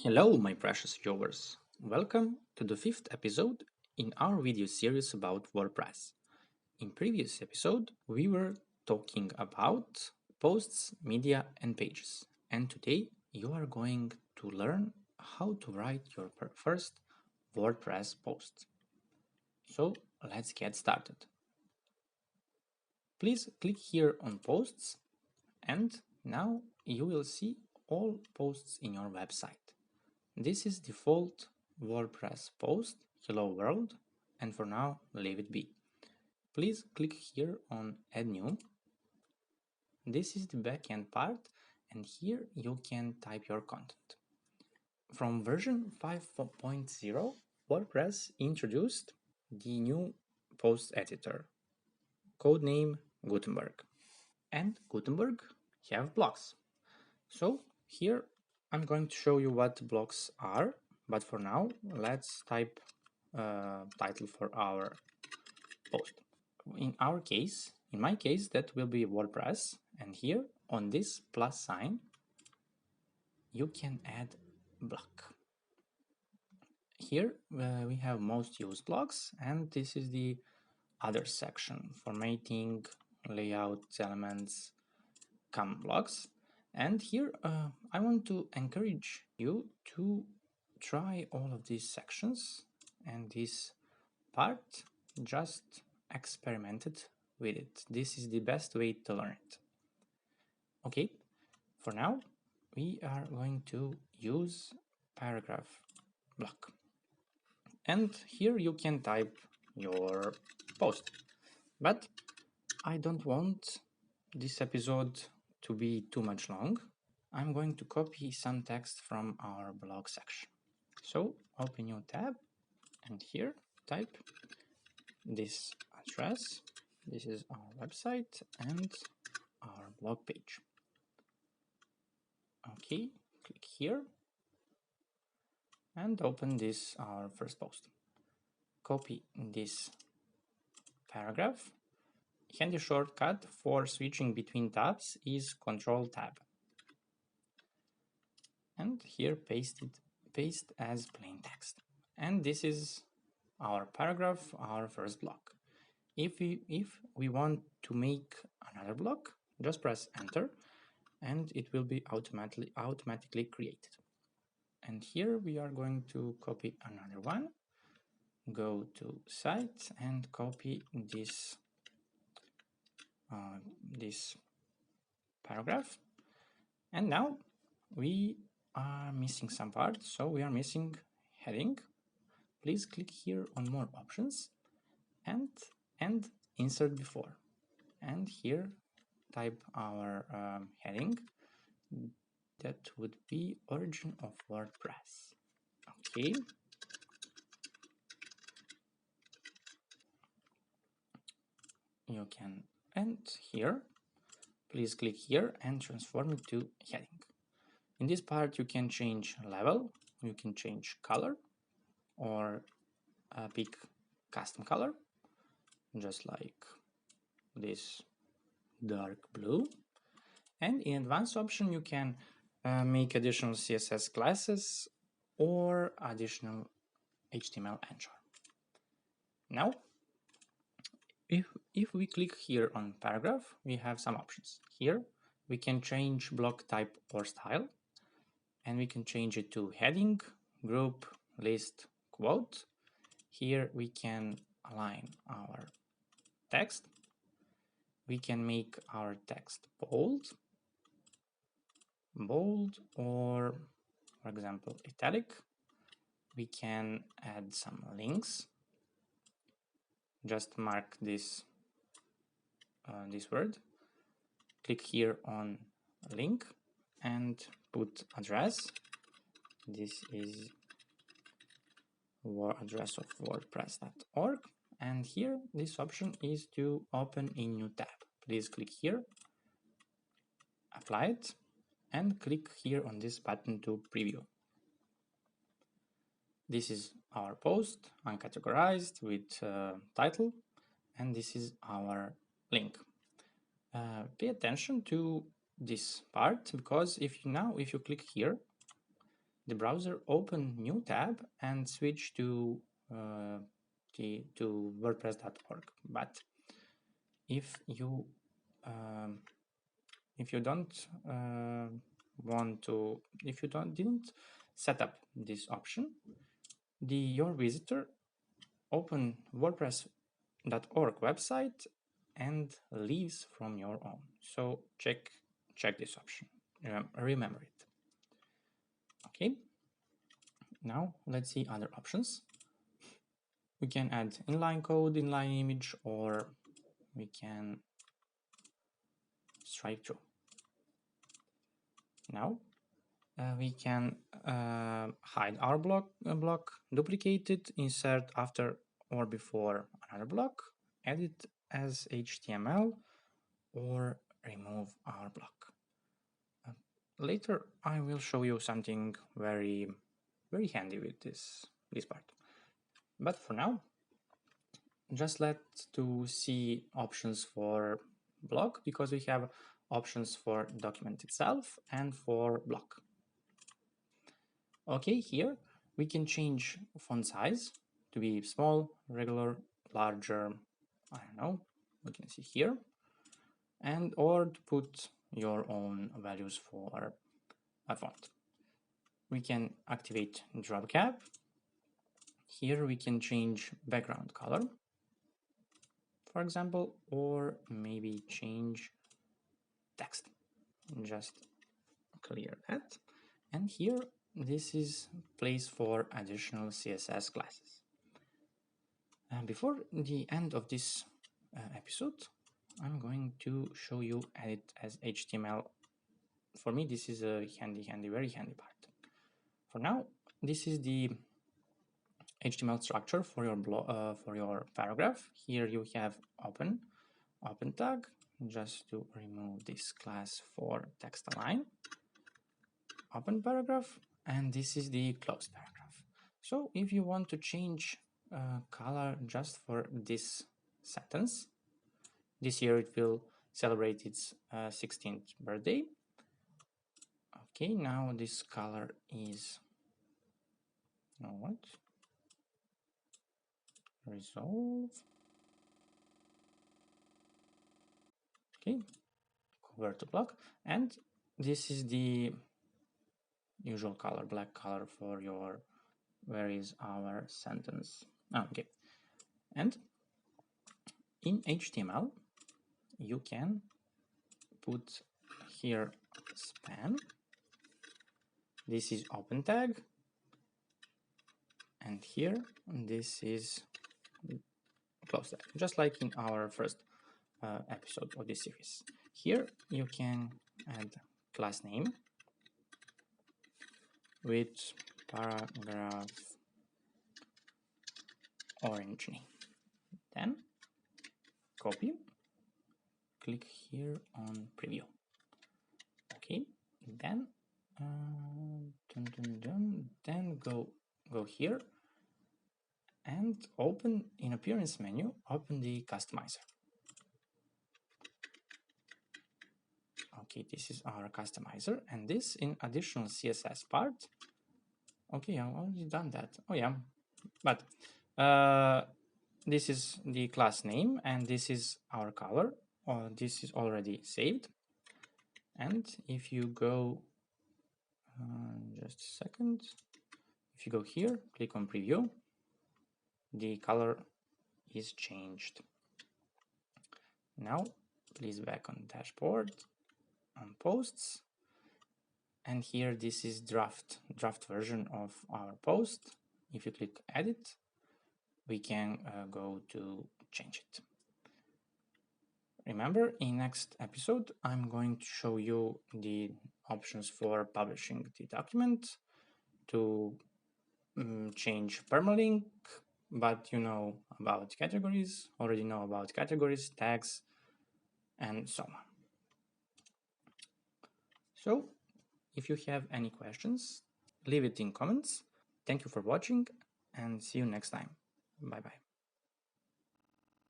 Hello, my precious viewers. Welcome to the fifth episode in our video series about WordPress. In previous episode, we were talking about posts, media, and pages. And today, you are going to learn how to write your first WordPress post. So, let's get started. Please click here on posts, and now you will see all posts in your website. This is default WordPress post, hello world, and for now leave it be. Please click here on add new. This is the backend part, and here you can type your content. From version 5.0, WordPress introduced the new post editor, codename Gutenberg. And Gutenberg have blocks. So here I'm going to show you what blocks are, but for now let's type title for our post. In my case, that will be WordPress, and here on this plus sign you can add block. Here we have most used blocks, and this is the other section, formatting, layout, elements, common blocks. And here I want to encourage you to try all of these sections, and this part just experimented with it. This is the best way to learn it. Okay, for now we are going to use paragraph block, and here you can type your post, but I don't want this episode to be too much long. I'm going to copy some text from our blog section. So open new tab, and here type this address. This is our website and our blog page. Okay, click here and open this, our first post. Copy this paragraph. Handy shortcut for switching between tabs is Control Tab. And here paste as plain text. And this is our paragraph, our first block. If we want to make another block, just press enter and it will be automatically created. And here we are going to copy another one. Go to site and copy this paragraph. And now we are missing some parts, so we are missing heading. Please click here on more options and insert before, and here type our heading. That would be origin of WordPress. Okay, you can end here. Please click here and transform it to heading. In this part you can change level, you can change color, or pick custom color, just like this dark blue. And in advanced option you can make additional CSS classes or additional HTML anchor. Now if we click here on paragraph, we have some options. Here we can change block type or style, and we can change it to heading, group, list, quote. Here we can align our text. We can make our text bold, or for example italic. We can add some links. Just mark this word, click here on link and put address. This is address of wordpress.org, and here this option is to open a new tab. Please click here, apply it, and click here on this button to preview. This is our post, uncategorized, with title, and this is our link. Pay attention to this part, because if you click here, the browser, open new tab and switch to WordPress.org. But if you don't didn't set up this option, your visitor open WordPress.org website and leaves from your own. So check this option. Remember it. Okay. Now let's see other options. We can add inline code, inline image, or we can strike through. Now we can hide our block, duplicate it, insert after or before another block, edit as HTML, or remove our block. Later I will show you something very handy with this part. But for now, just let's see options for block, because we have options for document itself and for block. Okay, here we can change font size to be small, regular, larger, I don't know, we can see here, and or to put your own values for a font. We can activate drop cap. Here we can change background color, for example, or maybe change text. Just clear that. And here, this is place for additional CSS classes. Before the end of this episode, I'm going to show you edit as HTML. For me, this is a very handy part. For now, this is the HTML structure for your paragraph. Here you have open tag, just to remove this class for text align, open paragraph, and this is the closed paragraph. So if you want to change color just for this sentence, this year it will celebrate its 16th birthday. Okay, now this color is resolve. Okay, convert to block, and this is the usual color, black color for your where is our sentence. Okay, and in HTML you can put here span, this is open tag, and here this is close tag, just like in our first episode of this series. Here you can add class name with paragraph orange name. Then copy, click here on preview. Okay, then then go here and open in appearance menu, open the customizer. Okay, this is our customizer, and this in additional CSS part. Okay, I've already done that. Oh yeah, but this is the class name and this is our color, or this is already saved. And if you go just a second, if you go here, click on preview, the color is changed. Now please back on dashboard, on posts, and here this is draft version of our post. If you click edit, we can go to change it. Remember, in next episode I'm going to show you the options for publishing the document, to change permalink, but you know about categories, already know about categories, tags, and so on. So if you have any questions, leave it in comments. Thank you for watching and see you next time. Bye bye.